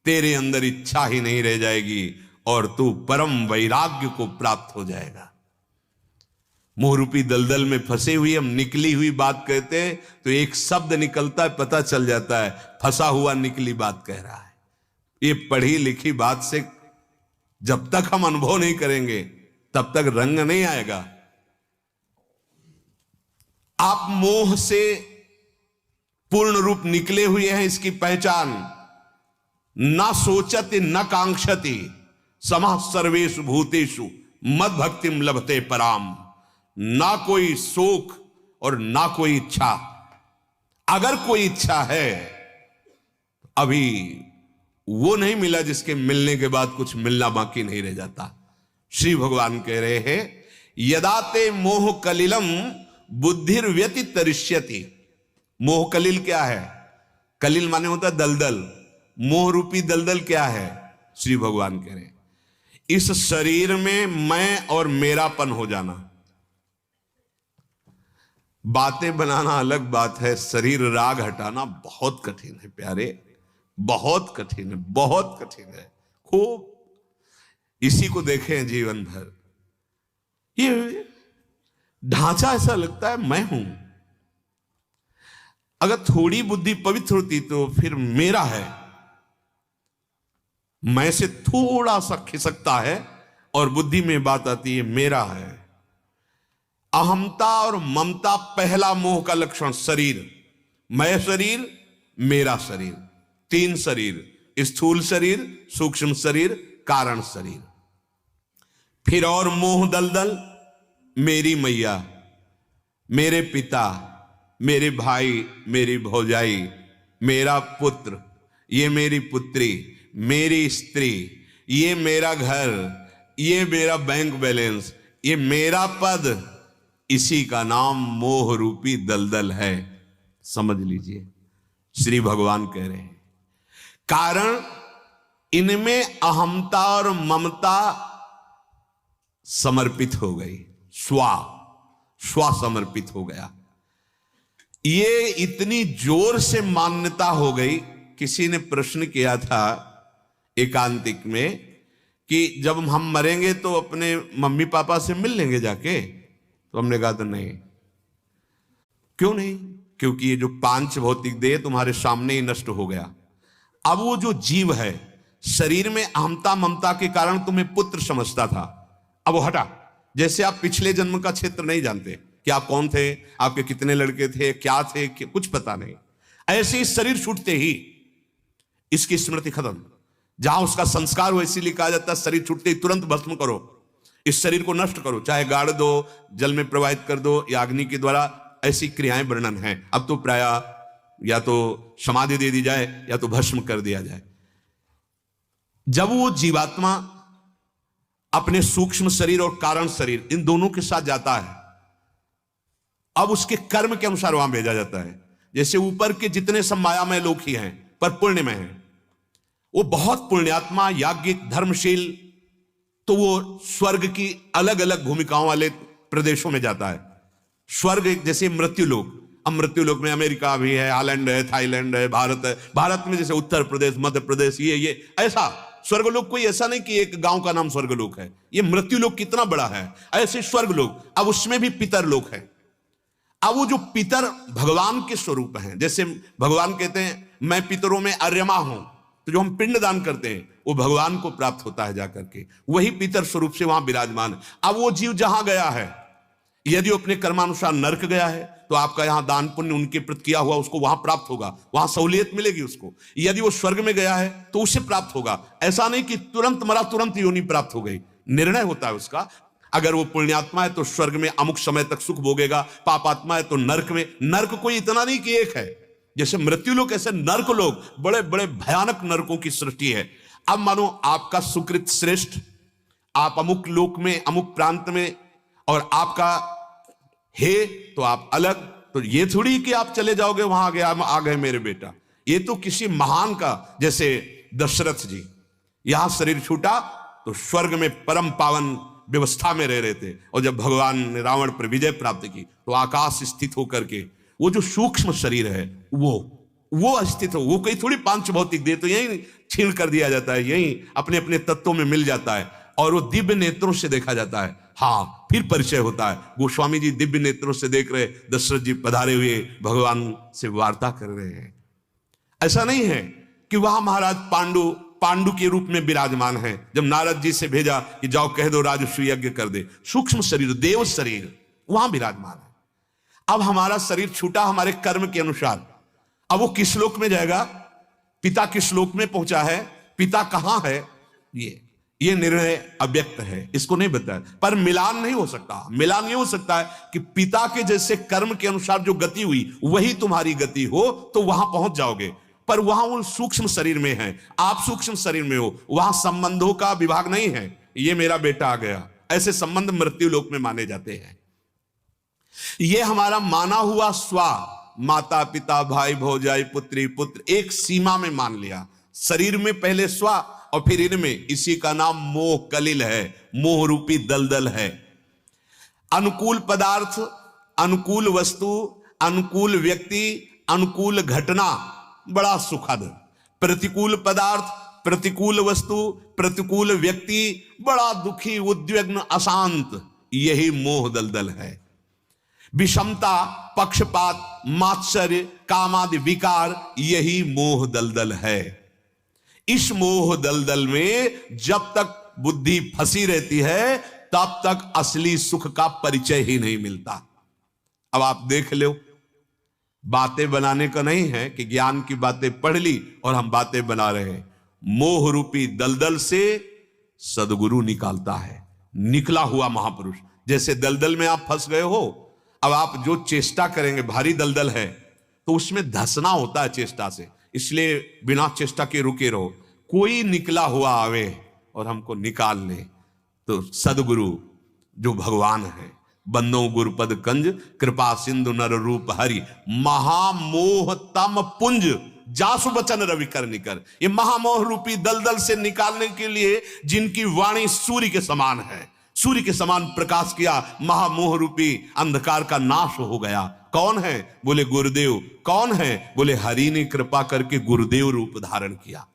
तेरे अंदर इच्छा ही नहीं रह जाएगी और तू परम वैराग्य को प्राप्त हो जाएगा। मोह रूपी दलदल में फंसे हुए हम निकली हुई बात कहते हैं तो एक शब्द निकलता है, पता चल जाता है फंसा हुआ निकली बात कह रहा है। ये पढ़ी लिखी बात से जब तक हम अनुभव नहीं करेंगे तब तक रंग नहीं आएगा। आप मोह से पूर्ण रूप निकले हुए हैं, इसकी पहचान न सोचति न कांक्षति समः सर्वेषु भूतेषु मद भक्तिम लभते पराम। ना कोई शोक और ना कोई इच्छा। अगर कोई इच्छा है अभी वो नहीं मिला जिसके मिलने के बाद कुछ मिलना बाकी नहीं रह जाता। श्री भगवान कह रहे हैं यदा ते मोह कलिलम बुद्धिर व्यतितरिष्यति। मोह कलिल क्या है? कलिल माने होता है दलदल। मोह रूपी दलदल क्या है? श्री भगवान कह रहे इस शरीर में मैं और मेरापन हो जाना। बातें बनाना अलग बात है, शरीर राग हटाना बहुत कठिन है प्यारे, बहुत कठिन है, बहुत कठिन है। खूब इसी को देखें जीवन भर। ये ढांचा ऐसा लगता है मैं हूं। अगर थोड़ी बुद्धि पवित्र होती तो फिर मेरा है, मैं से थोड़ा सा खिसकता है और बुद्धि में बात आती है मेरा है। अहमता और ममता पहला मोह का लक्षण। शरीर, मैं शरीर, मेरा शरीर, तीन शरीर, स्थूल शरीर, सूक्ष्म शरीर, कारण शरीर। फिर और मोह दलदल, मेरी मैया, मेरे पिता, मेरे भाई, मेरी भौजाई, मेरा पुत्र, ये मेरी पुत्री, मेरी स्त्री, ये मेरा घर, ये मेरा बैंक बैलेंस, ये मेरा पद, इसी का नाम मोह रूपी दलदल है। समझ लीजिए श्री भगवान कह रहे हैं कारण इनमें अहमता और ममता समर्पित हो गई। स्वा समर्पित हो गया। ये इतनी जोर से मान्यता हो गई। किसी ने प्रश्न किया था एकांतिक में कि जब हम मरेंगे तो अपने मम्मी पापा से मिल लेंगे जाके, तो हमने कहा तो नहीं। क्यों नहीं? क्योंकि ये जो पांच भौतिक देह तुम्हारे सामने ही नष्ट हो गया। अब वो जो जीव है शरीर में अहमता ममता के कारण तुम्हें पुत्र समझता था, अब वो हटा। जैसे आप पिछले जन्म का क्षेत्र नहीं जानते कि आप कौन थे, आपके कितने लड़के थे, क्या थे, कुछ पता नहीं। ऐसे ही शरीर छूटते ही इसकी स्मृति खत्म। जहां उसका संस्कार हो, इसीलिए कहा जाता है शरीर छूटते ही तुरंत भस्म करो, इस शरीर को नष्ट करो, चाहे गाड़ दो, जल में प्रवाहित कर दो या अग्नि के द्वारा। ऐसी क्रियाएं वर्णन है। अब तो प्राय या तो समाधि दे दी जाए या तो भस्म कर दिया जाए। जब वो जीवात्मा अपने सूक्ष्म शरीर और कारण शरीर इन दोनों के साथ जाता है, अब उसके कर्म के अनुसार वहां भेजा जाता है। जैसे ऊपर के जितने सब मायामय लोग ही हैं पर पुण्य में हैं, वो बहुत पुण्यात्मा, याज्ञिक, धर्मशील, तो वो स्वर्ग की अलग अलग भूमिकाओं वाले प्रदेशों में जाता है। स्वर्ग जैसे मृत्यु लोक, अब मृत्यु लोक में अमेरिका भी है, हालैंड है, थाईलैंड है, भारत है। भारत में जैसे उत्तर प्रदेश, मध्य प्रदेश, ये ऐसा स्वर्गलोक कोई ऐसा नहीं कि एक गांव का नाम स्वर्गलोक है। ये मृत्यु लोक कितना बड़ा है, ऐसे स्वर्गलोक। अब उसमें भी पितर लोक है। अब वो जो पितर भगवान के स्वरूप हैं, जैसे भगवान कहते हैं मैं पितरों में अर्यमा हूं, तो जो हम पिंड दान करते हैं वो भगवान को प्राप्त होता है जाकर के, वही पितर स्वरूप से वहां विराजमान है। अब वो जीव जहां गया है, यदि वो अपने कर्मानुसार नरक गया है तो आपका यहां दान पुण्य उनके प्रति किया हुआ उसको वहां प्राप्त होगा, वहां सहूलियत मिलेगी उसको। यदि वो स्वर्ग में गया है तो उसे प्राप्त होगा। ऐसा नहीं कि तुरंत मरा तुरंत योनि प्राप्त हो गई, निर्णय होता है उसका। अगर वो पुण्यात्मा है तो स्वर्ग में अमुक समय तक सुख भोगेगा, पापात्मा है तो नरक में। नरक कोई इतना नहीं कि एक है, जैसे मृत्यु लोक ऐसे नरक लोग, बड़े बड़े भयानक नरकों की सृष्टि है। अब मानो आपका सुकृत श्रेष्ठ, आप अमुक लोक में, अमुक प्रांत में, और आपका है तो आप अलग। तो ये थोड़ी कि आप चले जाओगे वहां आ गए मेरे बेटा। ये तो किसी महान का, जैसे दशरथ जी यहां शरीर छूटा तो स्वर्ग में परम पावन व्यवस्था में रह रहे थे, और जब भगवान ने रावण पर विजय प्राप्त की तो आकाश स्थित होकर के वो जो सूक्ष्म शरीर है वो अस्तित्व, वो कोई थोड़ी पांच भौतिक देह, तो यही छीन कर दिया जाता है, यही अपने अपने तत्वों में मिल जाता है और वो दिव्य नेत्रों से देखा जाता है। हाँ, फिर परिचय होता है। गोस्वामी जी दिव्य नेत्रों से देख रहे, दशरथ जी पधारे हुए भगवान से वार्ता कर रहे हैं। ऐसा नहीं है कि वहां महाराज पांडु के रूप में विराजमान है। जब नारद जी से भेजा कि जाओ कह दो राजसूय यज्ञ कर दे, सूक्ष्म शरीर, देव शरीर वहां विराजमान है। अब हमारा शरीर छूटा हमारे कर्म के अनुसार, अब वो किस लोक में जाएगा, पिता किस लोक में पहुंचा है, पिता कहां है, ये निर्णय अव्यक्त है, इसको नहीं बताया। पर मिलान नहीं हो सकता। मिलान ये हो सकता है कि पिता के जैसे कर्म के अनुसार जो गति हुई वही तुम्हारी गति हो, तो वहां पहुंच जाओगे। पर वहां वो सूक्ष्म शरीर में है, आप सूक्ष्म शरीर में हो, वहां संबंधों का विभाग नहीं है। ये मेरा बेटा आ गया, ऐसे संबंध मृत्यु लोक में माने जाते हैं। ये हमारा माना हुआ स्वा, माता पिता भाई भौजाई पुत्री पुत्र, एक सीमा में मान लिया। शरीर में पहले स्वा और फिर इनमें, इसी का नाम मोह कलिल है, मोह रूपी दलदल है। अनुकूल पदार्थ, अनुकूल वस्तु, अनुकूल व्यक्ति, अनुकूल घटना बड़ा सुखद, प्रतिकूल पदार्थ, प्रतिकूल वस्तु, प्रतिकूल व्यक्ति बड़ा दुखी, उद्विग्न, अशांत, यही मोह दलदल है। विषमता, पक्षपात, मात्सर्य, कामादि विकार, यही मोह दलदल है। इस मोह दलदल में जब तक बुद्धि फंसी रहती है तब तक असली सुख का परिचय ही नहीं मिलता। अब आप देख लो, बातें बनाने का नहीं है कि ज्ञान की बातें पढ़ ली और हम बातें बना रहे हैं। मोह रूपी दलदल से सदगुरु निकालता है, निकला हुआ महापुरुष। जैसे दलदल में आप फंस गए हो, अब आप जो चेष्टा करेंगे, भारी दलदल है तो उसमें धंसना होता है चेष्टा से, इसलिए बिना चेष्टा के रुके रहो। कोई निकला हुआ आवे और हमको निकाल ले, तो सदगुरु जो भगवान है, बंदो गुरुपद कंज कृपा सिंधु नर रूप हरि, महामोह तम पुंज जासु बचन रवि कर निकर। ये महामोह रूपी दलदल से निकालने के लिए जिनकी वाणी सूर्य के समान है, सूर्य के समान प्रकाश किया, महामोह रूपी अंधकार का नाश हो गया। कौन है? बोले गुरुदेव। कौन है? बोले हरि ने कृपा करके गुरुदेव रूप धारण किया।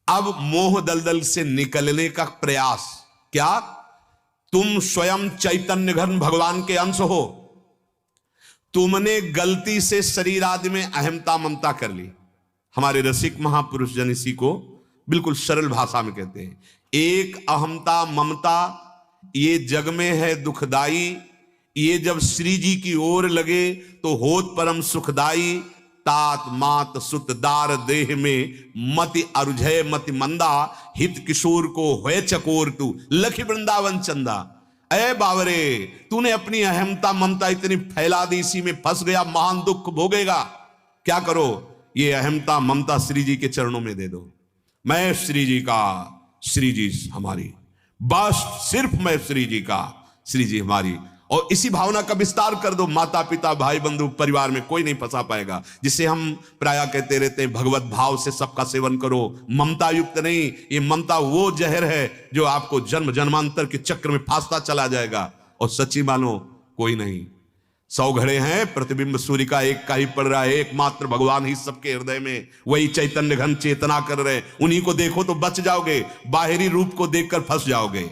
अब मोह दलदल से निकलने का प्रयास क्या? तुम स्वयं चैतन्य घन भगवान के अंश हो, तुमने गलती से शरीर आदि में अहमता ममता कर ली। हमारे रसिक महापुरुष जन इसी को बिल्कुल सरल भाषा में कहते हैं, एक अहमता ममता ये जग में है दुखदाई, ये जब श्री जी की ओर लगे तो होत परम सुखदाई। तात मात सुत दार देह में मति अरुझय मति मंदा, हित किशोर को होए चकोर तू लखी वृंदावन चंदा। ऐ बावरे, तूने अपनी अहमता ममता इतनी फैला दी, इसी में फंस गया, महान दुख भोगेगा। क्या करो? ये अहमता ममता श्री जी के चरणों में दे दो। मैं श्री जी का, श्री जी हमारी, बस सिर्फ मैं श्री जी का, श्री जी हमारी। और इसी भावना का विस्तार कर दो, माता पिता भाई बंधु परिवार में कोई नहीं फंसा पाएगा। जिसे हम प्रायः कहते रहते हैं, भगवत भाव से सबका सेवन करो, ममता युक्त नहीं। ये ममता वो जहर है जो आपको जन्म जन्मांतर के चक्र में फांसता चला जाएगा। और सच्ची मानो, कोई नहीं। 100 घड़े हैं, प्रतिबिंब सूर्य का एक का ही पड़ रहा है, एकमात्र भगवान ही सबके हृदय में, वही चैतन्य घन चेतना कर रहे, उन्हीं को देखो तो बच जाओगे, बाहरी रूप को देखकर फंस जाओगे।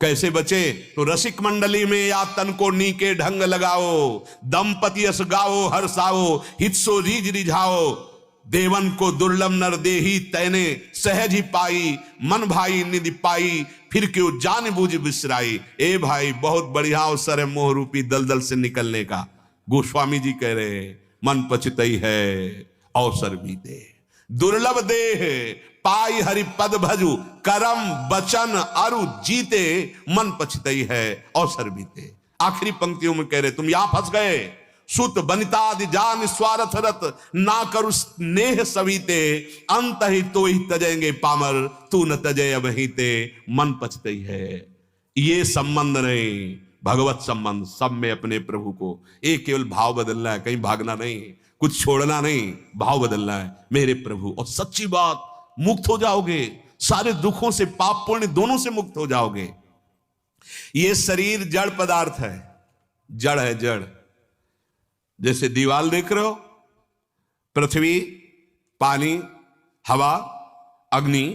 कैसे बचे? तो रसिक मंडली में या तन को नीके ढंग लगाओ, दंपति अस गाओ हर्षाओ, हित सो रीज रिझाओ। देवन को दुर्लभ नर देही तैने, सहज ही पाई मन भाई निधि पाई, फिर क्यों जान बूझ बिसराई। ए भाई, बहुत बढ़िया अवसर है मोह रूपी दलदल से निकलने का। गोस्वामी जी कह रहे हैं, मन पछतई है अवसर बीते, दुर्लभ देह पाई हरि पद भजु, करम बचन अरु जीते, मन पछतई है अवसर बीते। आखिरी पंक्तियों में कह रहे, तुम यहां फंस गए। सुत बनितादि जान स्वार्थ रत, ना करु स्नेह सवीते, अंत ही तो ही तजेंगे पामर, तू न तजे अब ही ते, मन पछतई है। ये संबंध नहीं, भगवत संबंध, सब में अपने प्रभु को। एक केवल भाव बदलना है, कहीं भागना नहीं, कुछ छोड़ना नहीं, भाव बदलना है, मेरे प्रभु। और सच्ची बात, मुक्त हो जाओगे सारे दुखों से, पाप पुण्य दोनों से मुक्त हो जाओगे। ये शरीर जड़ पदार्थ है, जड़ है, जड़। जैसे दीवार देख रहे हो, पृथ्वी, पानी, हवा, अग्नि,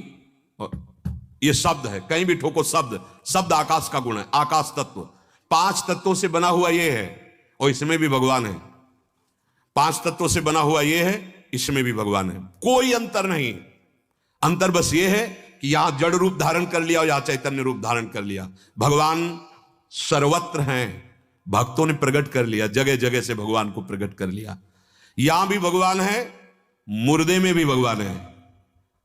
ये शब्द है, कहीं भी ठोको शब्द, शब्द आकाश का गुण है, आकाश तत्व। 5 तत्वों से बना हुआ ये है और इसमें भी भगवान है। 5 तत्वों से बना हुआ ये है, इसमें भी भगवान है, कोई अंतर नहीं। अंतर बस ये है कि यहां जड़ रूप धारण कर लिया और यहां चैतन्य रूप धारण कर लिया। भगवान सर्वत्र हैं, भक्तों ने प्रकट कर लिया, जगह जगह से भगवान को प्रकट कर लिया। यहां भी भगवान है, मुर्दे में भी भगवान है।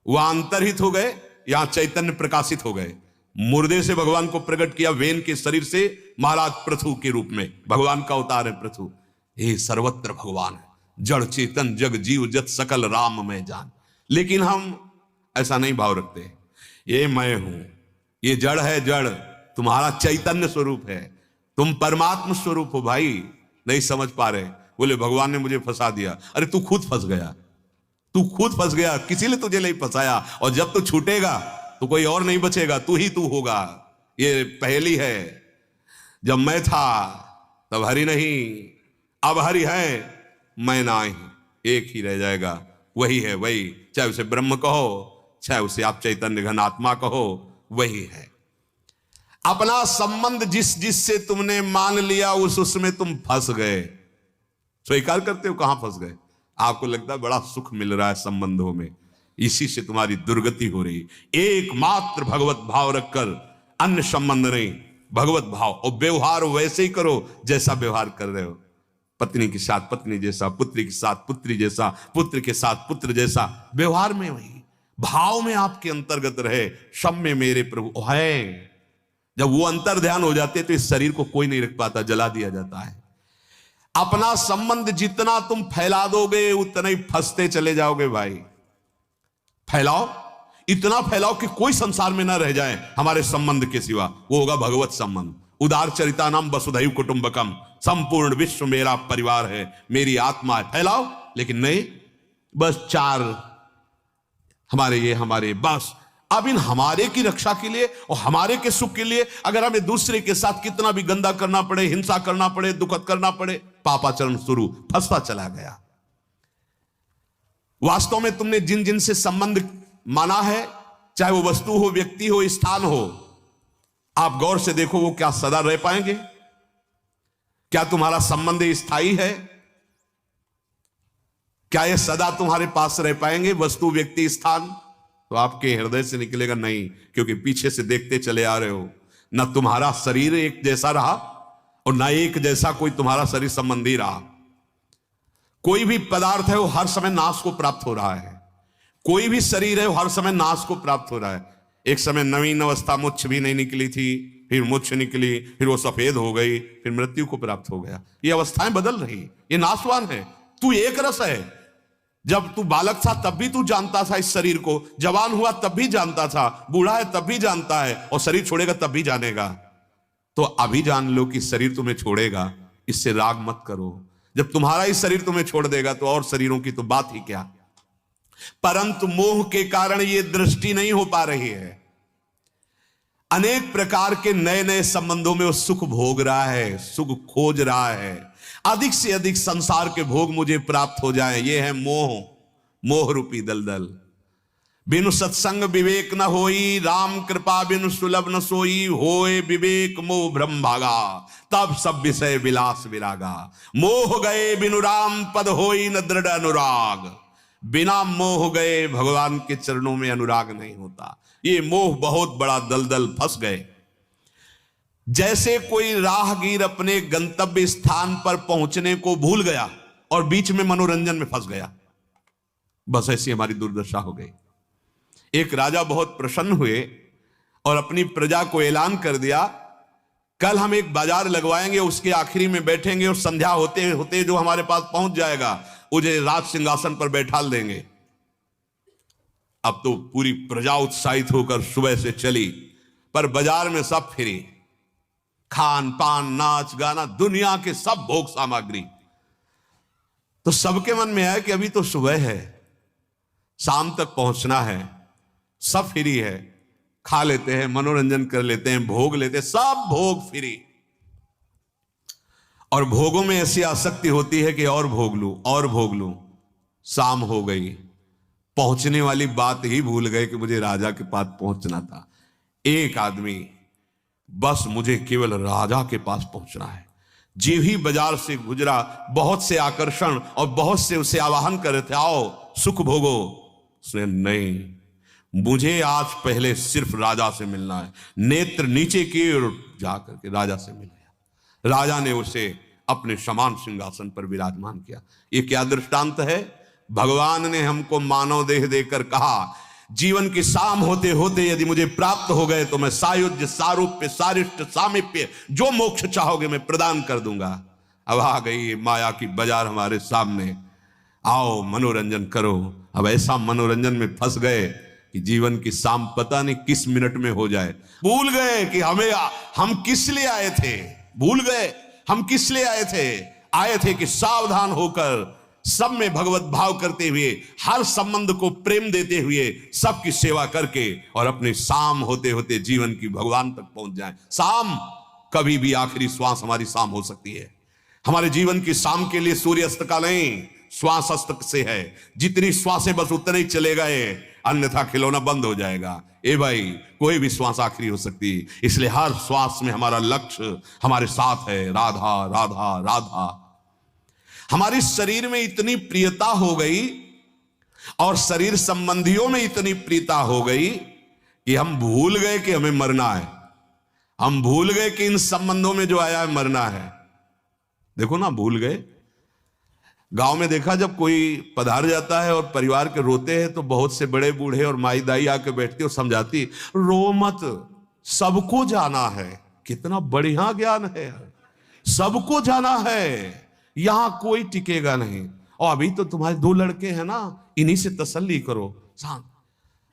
वहां अंतरहित हो गए, यहां चैतन्य प्रकाशित हो गए। मुर्दे से भगवान को प्रकट किया, वेन के शरीर से महाराज पृथु के रूप में भगवान का अवतार है पृथु। ये सर्वत्र भगवान है, जड़ चेतन जग जीव जत सकल राम में जान। लेकिन हम ऐसा नहीं भाव रखते, ये मैं हूं, ये जड़ है, जड़ तुम्हारा चैतन्य स्वरूप है, तुम परमात्म स्वरूप हो। भाई नहीं समझ पा रहे, बोले भगवान ने मुझे फंसा दिया। अरे तू खुद फंस गया, तू खुद फंस गया, किसी ने तुझे नहीं फंसाया। और जब तू छूटेगा तो कोई और नहीं बचेगा, तू ही तू होगा। ये पहेली है, जब मैं था तब हरि नहीं, अब हरि है मैं नहीं, एक ही रह जाएगा, वही है वही। चाहे उसे ब्रह्म कहो, चाहे उसे आप चैतन्य घन आत्मा कहो, वही है। अपना संबंध जिस जिससे तुमने मान लिया उसमें तुम फंस गए। स्वीकार करते हो कहां फंस गए? आपको लगता है बड़ा सुख मिल रहा है संबंधों में, इसी से तुम्हारी दुर्गति हो रही। एकमात्र भगवत भाव रखकर, अन्य संबंध नहीं, भगवत भाव। और व्यवहार वैसे ही करो जैसा व्यवहार कर रहे हो। पत्नी के साथ पत्नी जैसा, पुत्री के साथ पुत्री जैसा, पुत्र के साथ पुत्र जैसा, व्यवहार में वही, भाव में आपके अंतर्गत रहे। सब में मेरे प्रभु है। जब वो अंतर ध्यान हो जाते तो इस शरीर को कोई नहीं रख पाता, जला दिया जाता है। अपना संबंध जितना तुम फैला दोगे उतना ही फंसते चले जाओगे भाई। फैलाओ, इतना फैलाओ कि कोई संसार में ना रह जाए हमारे संबंध के सिवा, वो होगा भगवत संबंध। उदार चरिता नाम वसुधैव कुटुंबकम, संपूर्ण विश्व मेरा परिवार है, मेरी आत्मा है। फैलाओ, लेकिन नहीं, बस 4 हमारे, ये हमारे, बस। अब इन हमारे की रक्षा के लिए और हमारे के सुख के लिए अगर हमें दूसरे के साथ कितना भी गंदा करना पड़े, हिंसा करना पड़े, दुखद करना पड़े, पापाचरण शुरू, फंसता चला गया। वास्तव में तुमने जिन जिन से संबंध माना है, चाहे वो वस्तु हो, व्यक्ति हो, स्थान हो, आप गौर से देखो वो क्या सदा रह पाएंगे? क्या तुम्हारा संबंध स्थायी है? क्या ये सदा तुम्हारे पास रह पाएंगे? वस्तु, व्यक्ति, स्थान तो आपके हृदय से निकलेगा नहीं, क्योंकि पीछे से देखते चले आ रहे हो। ना तुम्हारा शरीर एक जैसा रहा और ना एक जैसा कोई तुम्हारा शरीर संबंधी रहा। कोई भी पदार्थ है वो हर समय नाश को प्राप्त हो रहा है, कोई भी शरीर है वो हर समय नाश को प्राप्त हो रहा है। एक समय नवीन अवस्था मुच्छ भी नहीं निकली थी, फिर मुच्छ निकली, फिर वो सफेद हो गई, फिर मृत्यु को प्राप्त हो गया। ये अवस्थाएं बदल रही, ये नाशवान है। तू एक रस है। जब तू बालक था तब भी तू जानता था इस शरीर को, जवान हुआ तब भी जानता था, बूढ़ा है तब भी जानता है, और शरीर छोड़ेगा तब भी जानेगा। तो अभी जान लो कि शरीर तुम्हें छोड़ेगा, इससे राग मत करो। जब तुम्हारा ही शरीर तुम्हें छोड़ देगा तो और शरीरों की तो बात ही क्या। परंतु मोह के कारण यह दृष्टि नहीं हो पा रही है। अनेक प्रकार के नए नए संबंधों में वो सुख भोग रहा है, सुख खोज रहा है। अधिक से अधिक संसार के भोग मुझे प्राप्त हो जाए, ये है मोह, मोह रूपी दलदल। बिनु सत्संग विवेक न होई, राम कृपा बिनु सुलभ न सोई, होए विवेक मोह भ्रम भागा, तब सब विषय विलास विरागा। मोह गए बिनु राम पद होई न दृढ़ अनुराग, बिना मोह गए भगवान के चरणों में अनुराग नहीं होता। ये मोह बहुत बड़ा दलदल, फंस गए। जैसे कोई राहगीर अपने गंतव्य स्थान पर पहुंचने को भूल गया और बीच में मनोरंजन में फंस गया, बस ऐसी हमारी दुर्दशा हो गई। एक राजा बहुत प्रसन्न हुए और अपनी प्रजा को ऐलान कर दिया, कल हम एक बाजार लगवाएंगे, उसके आखिरी में बैठेंगे और संध्या होते होते जो हमारे पास पहुंच जाएगा उसे राज सिंहासन पर बैठाल देंगे। अब तो पूरी प्रजा उत्साहित होकर सुबह से चली, पर बाजार में सब फ्री, खान पान, नाच गाना, दुनिया के सब भोग सामग्री। तो सबके मन में है कि अभी तो सुबह है, शाम तक पहुंचना है, सब फ्री है, खा लेते हैं, मनोरंजन कर लेते हैं, भोग लेते हैं, सब भोग फ्री। और भोगों में ऐसी आसक्ति होती है कि और भोग लूं और भोग लूं, शाम हो गई, पहुंचने वाली बात ही भूल गए कि मुझे राजा के पास पहुंचना था। एक आदमी, बस मुझे केवल राजा के पास पहुंचना है। जीव ही बाजार से गुजरा, बहुत से आकर्षण और बहुत से उसे आवाहन कर रहे थे, आओ सुख भोगो। उसने नहीं, मुझे आज पहले सिर्फ राजा से मिलना है। नेत्र नीचे किए और जाकर के राजा से मिल गया। राजा ने उसे अपने समान सिंहासन पर विराजमान किया। ये क्या दृष्टांत है? भगवान ने हमको मानव देह देकर कहा, जीवन की शाम होते होते यदि मुझे प्राप्त हो गए तो मैं सायुज्य, सारूप्य, सारिष्ट, सामीप्य, जो मोक्ष चाहोगे मैं प्रदान कर दूंगा। अब आ गई माया की बाजार हमारे सामने, आओ मनोरंजन करो। अब ऐसा मनोरंजन में फंस गए कि जीवन की शाम पता नहीं किस मिनट में हो जाए। भूल गए कि हम किस लिए आए थे। भूल गए हम किस लिए आए थे कि सावधान होकर सब में भगवत भाव करते हुए, हर संबंध को प्रेम देते हुए, सबकी सेवा करके और अपने शाम होते होते जीवन की भगवान तक पहुंच जाएं। शाम कभी भी आखिरी श्वास हमारी शाम हो सकती है। हमारे जीवन की शाम के लिए सूर्य अस्त का नहीं, श्वास अस्त से है। जितनी श्वासें बस उतने ही चले गए, अन्यथा खिलौना बंद हो जाएगा। ए भाई, कोई भी श्वास आखिरी हो सकती है, इसलिए हर श्वास में हमारा लक्ष्य हमारे साथ है, राधा राधा राधा। हमारी शरीर में इतनी प्रियता हो गई और शरीर संबंधियों में इतनी प्रियता हो गई कि हम भूल गए कि हमें मरना है। हम भूल गए कि इन संबंधों में जो आया है मरना है। देखो ना, भूल गए। गांव में देखा, जब कोई पधार जाता है और परिवार के रोते हैं तो बहुत से बड़े बूढ़े और माई दाई आके बैठती और समझाती, रो मत, सबको जाना है। कितना बढ़िया ज्ञान है, सबको जाना है, यहां कोई टिकेगा नहीं। और अभी तो तुम्हारे 2 लड़के हैं ना, इन्हीं से तसल्ली करो।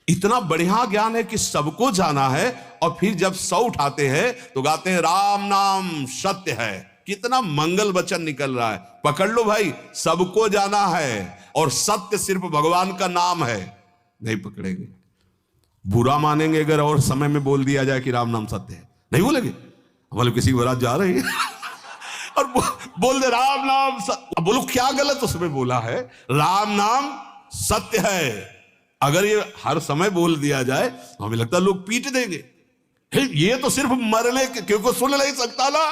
इतना बढ़िया ज्ञान है कि सबको जाना है। और फिर जब 100 उठाते हैं तो गाते हैं राम नाम सत्य है। कितना मंगल वचन निकल रहा है। पकड़ लो भाई, सबको जाना है और सत्य सिर्फ भगवान का नाम है। नहीं पकड़ेंगे, बुरा मानेंगे अगर और समय में बोल दिया जाए कि राम नाम सत्य है। नहीं बोलेंगे। हमारे किसी की बारात जा रही है और बोल दे राम नाम सत्य, बोलो क्या गलत उसमें बोला है? राम नाम सत्य है। अगर ये हर समय बोल दिया जाए तो हमें लगता है लोग पीट देंगे। ये तो सिर्फ मरने के, क्योंकि सुन नहीं सकता ना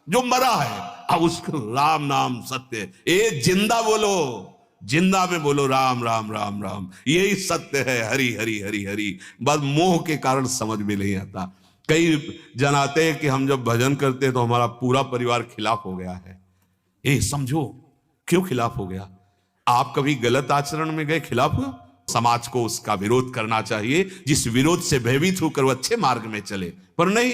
जो मरा है। अब उसको राम नाम सत्य, ये जिंदा बोलो, जिंदा में बोलो राम राम राम राम, यही सत्य है। हरि हरि हरि हरि। बस मोह के कारण समझ में नहीं आता। कई जन आते हैं कि हम जब भजन करते हैं तो हमारा पूरा परिवार खिलाफ हो गया है। ये समझो क्यों खिलाफ हो गया? आप कभी गलत आचरण में गए, खिलाफ हुआ? समाज को उसका विरोध करना चाहिए, जिस विरोध से भयभीत होकर वो अच्छे मार्ग में चले। पर नहीं,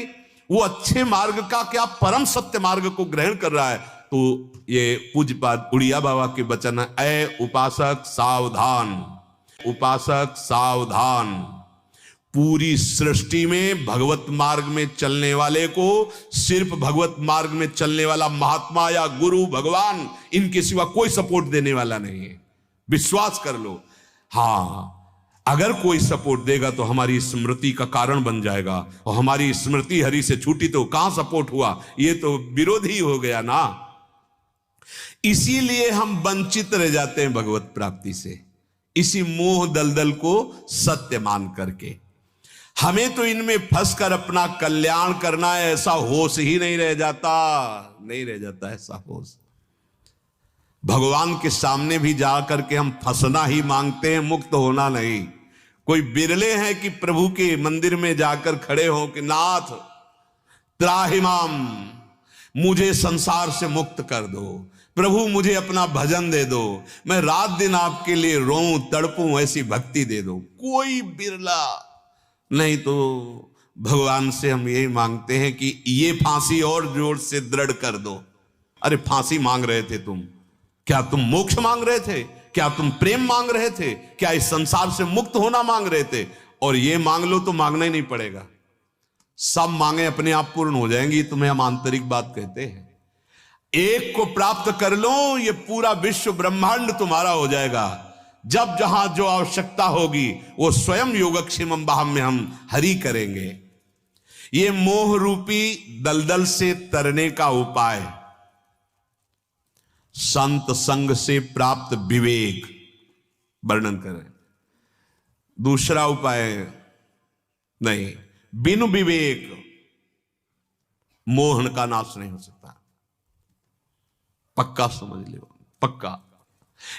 वो अच्छे मार्ग का क्या परम सत्य मार्ग को ग्रहण कर रहा है। तो ये पूज्यपाद उड़िया बाबा के वचन है, ऐ उपासक सावधान, उपासक सावधान। पूरी सृष्टि में भगवत मार्ग में चलने वाले को सिर्फ भगवत मार्ग में चलने वाला महात्मा या गुरु, भगवान, इनके सिवा कोई सपोर्ट देने वाला नहीं है। विश्वास कर लो। हाँ, अगर कोई सपोर्ट देगा तो हमारी स्मृति का कारण बन जाएगा, और हमारी स्मृति हरि से छूटी तो कहां सपोर्ट हुआ? ये तो विरोधी हो गया ना। इसीलिए हम वंचित रह जाते हैं भगवत प्राप्ति से, इसी मोह दलदल को सत्य मान करके। हमें तो इनमें फंसकर अपना कल्याण करना है, ऐसा होश ही नहीं रह जाता, नहीं रह जाता ऐसा होश। भगवान के सामने भी जाकर के हम फंसना ही मांगते हैं, मुक्त होना नहीं। कोई बिरले हैं कि प्रभु के मंदिर में जाकर खड़े हो कि नाथ त्राहिमाम, मुझे संसार से मुक्त कर दो, प्रभु मुझे अपना भजन दे दो, मैं रात दिन आपके लिए रोऊं तड़पूं, ऐसी भक्ति दे दो। कोई बिरला नहीं। तो भगवान से हम यही मांगते हैं कि ये फांसी और जोर से दृढ़ कर दो। अरे फांसी मांग रहे थे तुम, क्या तुम मोक्ष मांग रहे थे? क्या तुम प्रेम मांग रहे थे? क्या इस संसार से मुक्त होना मांग रहे थे? और ये मांग लो तो मांगना ही नहीं पड़ेगा, सब मांगे अपने आप पूर्ण हो जाएंगी। तुम्हें हम आंतरिक बात कहते हैं। एक को प्राप्त कर लो, ये पूरा विश्व ब्रह्मांड तुम्हारा हो जाएगा। जब जहां जो आवश्यकता होगी वो स्वयं योगक्षेमम बाहम में हम हरि करेंगे। ये मोह रूपी दलदल से तरने का उपाय संत संग से प्राप्त विवेक, वर्णन करें। दूसरा उपाय नहीं, बिनु विवेक मोहन का नाश नहीं हो सकता। पक्का समझ लो, पक्का।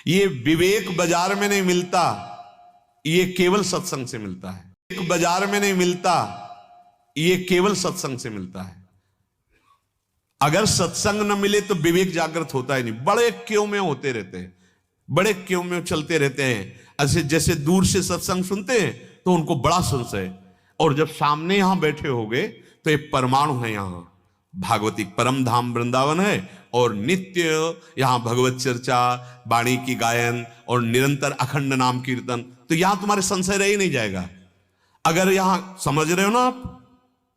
ये विवेक बाजार में नहीं मिलता, ये केवल सत्संग से मिलता है। एक बाजार में नहीं मिलता, ये केवल सत्संग से मिलता है। अगर सत्संग न मिले तो विवेक जागृत होता ही नहीं। बड़े क्यों में होते रहते हैं, बड़े क्यों में चलते रहते हैं। ऐसे जैसे दूर से सत्संग सुनते हैं तो उनको बड़ा संशय, और जब सामने यहां बैठे होगे तो एक परमाणु है, यहां भागवती परम धाम वृंदावन है, और नित्य यहां भगवत चर्चा, वाणी की गायन और निरंतर अखंड नाम कीर्तन, तो यहां तुम्हारे संशय रह ही नहीं जाएगा। अगर यहां समझ रहे हो ना आप,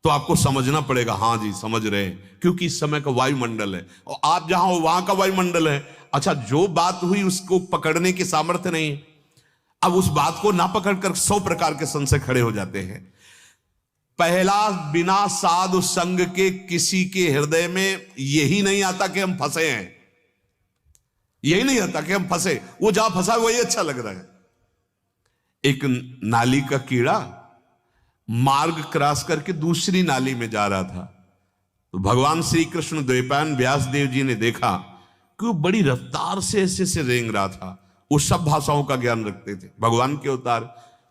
तो आपको समझना पड़ेगा, हां जी समझ रहे हैं, क्योंकि इस समय का वायुमंडल है और आप जहां हो वहां का वायुमंडल है। अच्छा, जो बात हुई उसको पकड़ने की सामर्थ्य नहीं, अब उस बात को ना पकड़कर 100 प्रकार के संशय खड़े हो जाते हैं। पहला, बिना साधु संग के किसी के हृदय में यही नहीं आता कि हम फंसे हैं, यही नहीं आता कि हम फंसे। वो जहां फंसा वही अच्छा लग रहा है। एक नाली का कीड़ा मार्ग क्रॉस करके दूसरी नाली में जा रहा था, तो भगवान श्री कृष्ण द्वैपायन व्यास देव जी ने देखा कि वो बड़ी रफ्तार से ऐसे से रेंग रहा था। वो सब भाषाओं का ज्ञान रखते थे, भगवान के अवतार।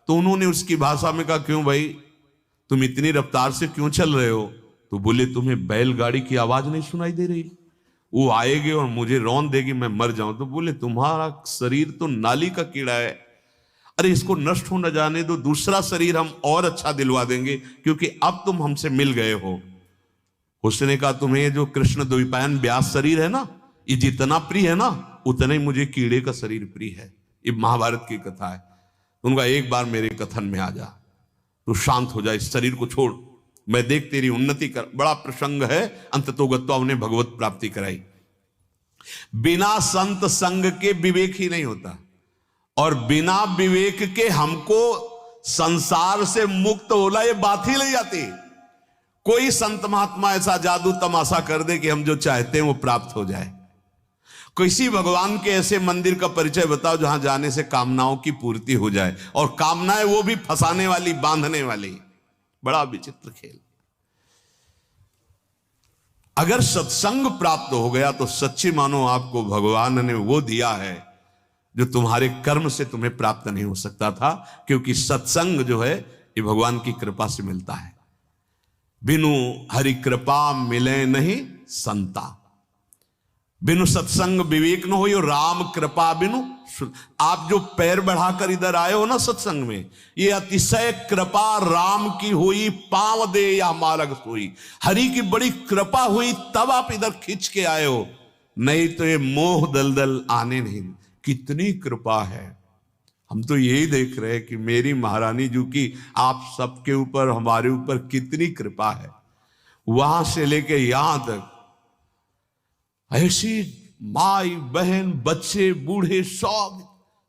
तो उन्होंने उसकी भाषा में कहा, क्यों भाई तुम इतनी रफ्तार से क्यों चल रहे हो? तो बोले, तुम्हें बैलगाड़ी की आवाज नहीं सुनाई दे रही? वो आएगी और मुझे रौन देगी, मैं मर जाऊं। तो बोले, तुम्हारा शरीर तो नाली का कीड़ा है, अरे इसको नष्ट हो न जाने दो, दूसरा शरीर हम और अच्छा दिलवा देंगे, क्योंकि अब तुम हमसे मिल गए हो। उसने कहा, तुम्हें जो कृष्ण द्वैपायन व्यास शरीर है ना, ये जितना प्रिय है ना, उतना ही मुझे कीड़े का शरीर प्रिय है। ये महाभारत की कथा है। उनका एक बार मेरे कथन में आ जा, तो शांत हो जाए, इस शरीर को छोड़, मैं देख तेरी उन्नति कर। बड़ा प्रसंग है, अंततोगत्वा उन्हें भगवत प्राप्ति कराई। बिना संत संग के विवेक ही नहीं होता, और बिना विवेक के हमको संसार से मुक्त होना ये बात ही नहीं आती। कोई संत महात्मा ऐसा जादू तमाशा कर दे कि हम जो चाहते हैं वो प्राप्त हो जाए। किसी भगवान के ऐसे मंदिर का परिचय बताओ जहां जाने से कामनाओं की पूर्ति हो जाए, और कामनाएं वो भी फंसाने वाली, बांधने वाली। बड़ा विचित्र खेल। अगर सत्संग प्राप्त हो गया तो सच्ची मानो आपको भगवान ने वो दिया है जो तुम्हारे कर्म से तुम्हें प्राप्त नहीं हो सकता था, क्योंकि सत्संग जो है ये भगवान की कृपा से मिलता है। बिनु हरि कृपा मिले नहीं संता, बिनु सत्संग विवेक न हो, राम कृपा बिनु। आप जो पैर बढ़ाकर इधर आए हो ना सत्संग में, ये अतिशय कृपा राम की हुई, पांव दे या मार्ग सोई। हरि की बड़ी कृपा हुई तब आप इधर खींच के आए हो, नहीं तो ये मोह दलदल आने नहीं। कितनी कृपा है। हम तो यही देख रहे हैं कि मेरी महारानी जी की आप सबके ऊपर, हमारे ऊपर कितनी कृपा है। वहां से लेके यहां तक ऐसी माई बहन बच्चे बूढ़े सब,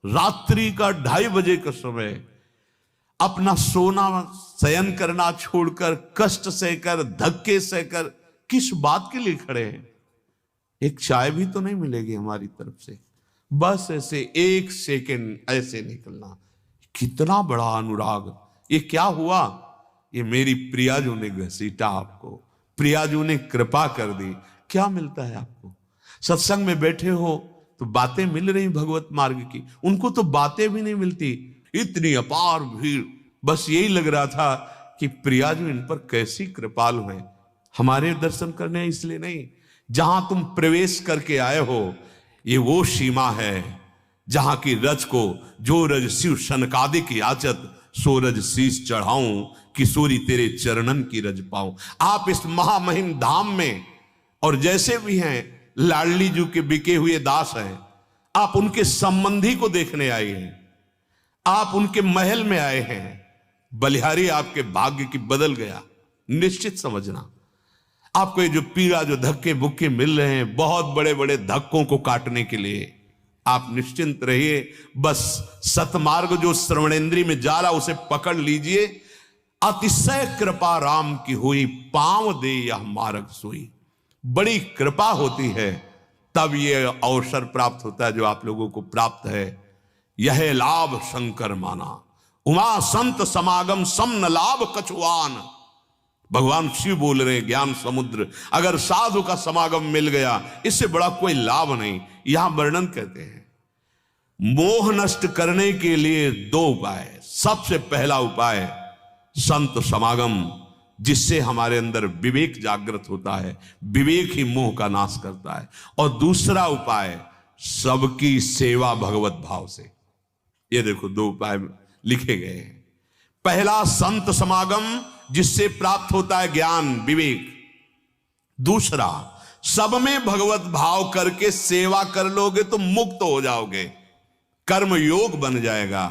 रात्रि का 2:30 बजे का समय, अपना सोना शयन करना छोड़कर, कष्ट सहकर, धक्के सहकर, किस बात के लिए खड़े हैं? एक चाय भी तो नहीं मिलेगी हमारी तरफ से, बस ऐसे 1 सेकंड ऐसे निकलना। कितना बड़ा अनुराग। ये क्या हुआ? ये मेरी प्रियाजू ने घसीटा आपको, प्रियाजू ने कृपा कर दी। क्या मिलता है आपको? सत्संग में बैठे हो तो बातें मिल रही भगवत मार्ग की, उनको तो बातें भी नहीं मिलती। इतनी अपार भीड़, बस यही लग रहा था कि प्रियाजू इन पर कैसी कृपालु है। हमारे दर्शन करने इसलिए नहीं, जहां तुम प्रवेश करके आए हो ये वो सीमा है जहां की रज को, जो रज शिव शनकादिक याचत, सो रज शीश चढ़ाऊं, किशोरी तेरे चरणन की रज पाऊं। आप इस महामहिम धाम में, और जैसे भी हैं लाडली जी के बिके हुए दास हैं, आप उनके संबंधी को देखने आए हैं, आप उनके महल में आए हैं। बलिहारी आपके भाग्य की बदल गया, निश्चित समझना। आपको ये जो पीड़ा, जो धक्के बुक्के मिल रहे हैं, बहुत बड़े बड़े धक्कों को काटने के लिए आप निश्चिंत रहिए। बस सतमार्ग जो श्रवणेन्द्रीय में जा रहा उसे पकड़ लीजिए। अतिशय कृपा राम की हुई, पांव दे यह मार्ग सोई। बड़ी कृपा होती है तब ये अवसर प्राप्त होता है जो आप लोगों को प्राप्त है। यह लाभ शंकर माना, उमा संत समागम सम न लाभ कछुआन। भगवान शिव बोल रहे हैं, ज्ञान समुद्र, अगर साधु का समागम मिल गया इससे बड़ा कोई लाभ नहीं। यहां वर्णन कहते हैं मोह नष्ट करने के लिए दो उपाय। सबसे पहला उपाय संत समागम, जिससे हमारे अंदर विवेक जागृत होता है, विवेक ही मोह का नाश करता है। और दूसरा उपाय सबकी सेवा भगवत भाव से। ये देखो दो उपाय लिखे गए हैं। पहला संत समागम, जिससे प्राप्त होता है ज्ञान विवेक। दूसरा सब में भगवत भाव करके सेवा कर लोगे तो मुक्त हो जाओगे, कर्म योग बन जाएगा,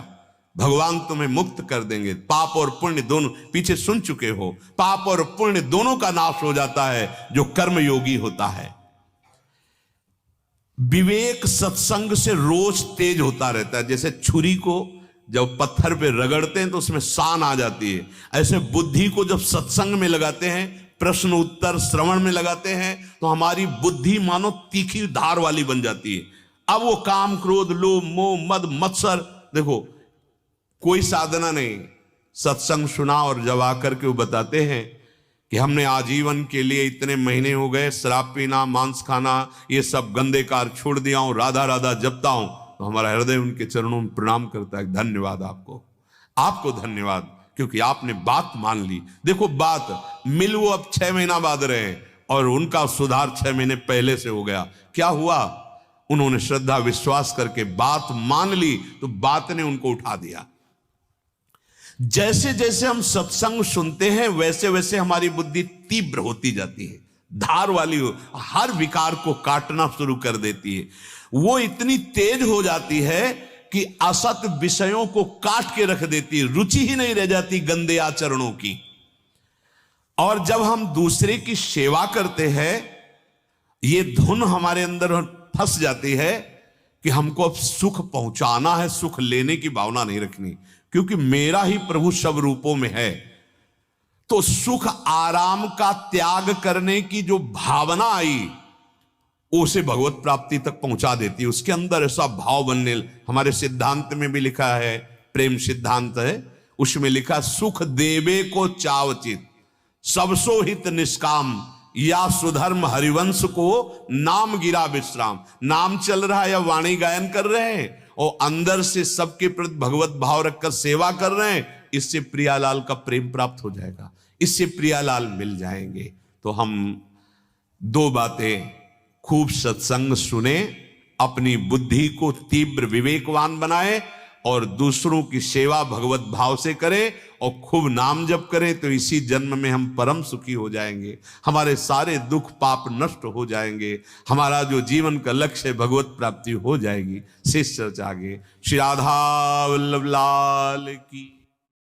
भगवान तुम्हें मुक्त कर देंगे। पाप और पुण्य दोनों, पीछे सुन चुके हो, पाप और पुण्य दोनों का नाश हो जाता है जो कर्म योगी होता है। विवेक सत्संग से रोज तेज होता रहता है। जैसे छुरी को जब पत्थर पे रगड़ते हैं तो उसमें सान आ जाती है, ऐसे बुद्धि को जब सत्संग में लगाते हैं, प्रश्न उत्तर श्रवण में लगाते हैं, तो हमारी बुद्धि मानो तीखी धार वाली बन जाती है। अब वो काम क्रोध लोभ मोह मद मत्सर, देखो कोई साधना नहीं, सत्संग सुना और जब आकर के वो बताते हैं कि हमने आजीवन के लिए इतने महीने हो गए शराब पीना मांस खाना ये सब गंदे कार छोड़ दिया हूं, राधा राधा जपता हूं, तो हमारा हृदय उनके चरणों में प्रणाम करता है, धन्यवाद आपको, आपको धन्यवाद, क्योंकि आपने बात मान ली। देखो बात मिल वो अब 6 महीना बाद रहे और उनका सुधार 6 महीने पहले से हो गया। क्या हुआ? उन्होंने श्रद्धा विश्वास करके बात मान ली तो बात ने उनको उठा दिया। जैसे जैसे हम सत्संग सुनते हैं वैसे वैसे हमारी बुद्धि तीव्र होती जाती है, धार वाली हो, हर विकार को काटना शुरू कर देती है। वो इतनी तेज हो जाती है कि असत विषयों को काट के रख देती है, रुचि ही नहीं रह जाती गंदे आचरणों की। और जब हम दूसरे की सेवा करते हैं ये धुन हमारे अंदर फंस जाती है कि हमको अब सुख पहुंचाना है, सुख लेने की भावना नहीं रखनी, क्योंकि मेरा ही प्रभु सब रूपों में है। तो सुख आराम का त्याग करने की जो भावना आई उसे भगवत प्राप्ति तक पहुंचा देती है। उसके अंदर ऐसा भाव बनने, हमारे सिद्धांत में भी लिखा है, प्रेम सिद्धांत है, उसमें लिखा सुख देवे को चावचित सबसो हित निष्काम, या सुधर्म हरिवंश को नाम गिरा विश्राम। नाम चल रहा है या वाणी गायन कर रहे हैं और अंदर से सबके प्रति भगवत भाव रखकर सेवा कर रहे हैं, इससे प्रियालाल का प्रेम प्राप्त हो जाएगा, इससे प्रियालाल मिल जाएंगे। तो हम दो बातें, खूब सत्संग सुने, अपनी बुद्धि को तीव्र विवेकवान बनाए और दूसरों की सेवा भगवत भाव से करें और खूब नाम जप करें, तो इसी जन्म में हम परम सुखी हो जाएंगे, हमारे सारे दुख पाप नष्ट हो जाएंगे, हमारा जो जीवन का लक्ष्य है भगवत प्राप्ति हो जाएगी। शेष चर्चा आगे। श्री राधा वल्लभ लाल की।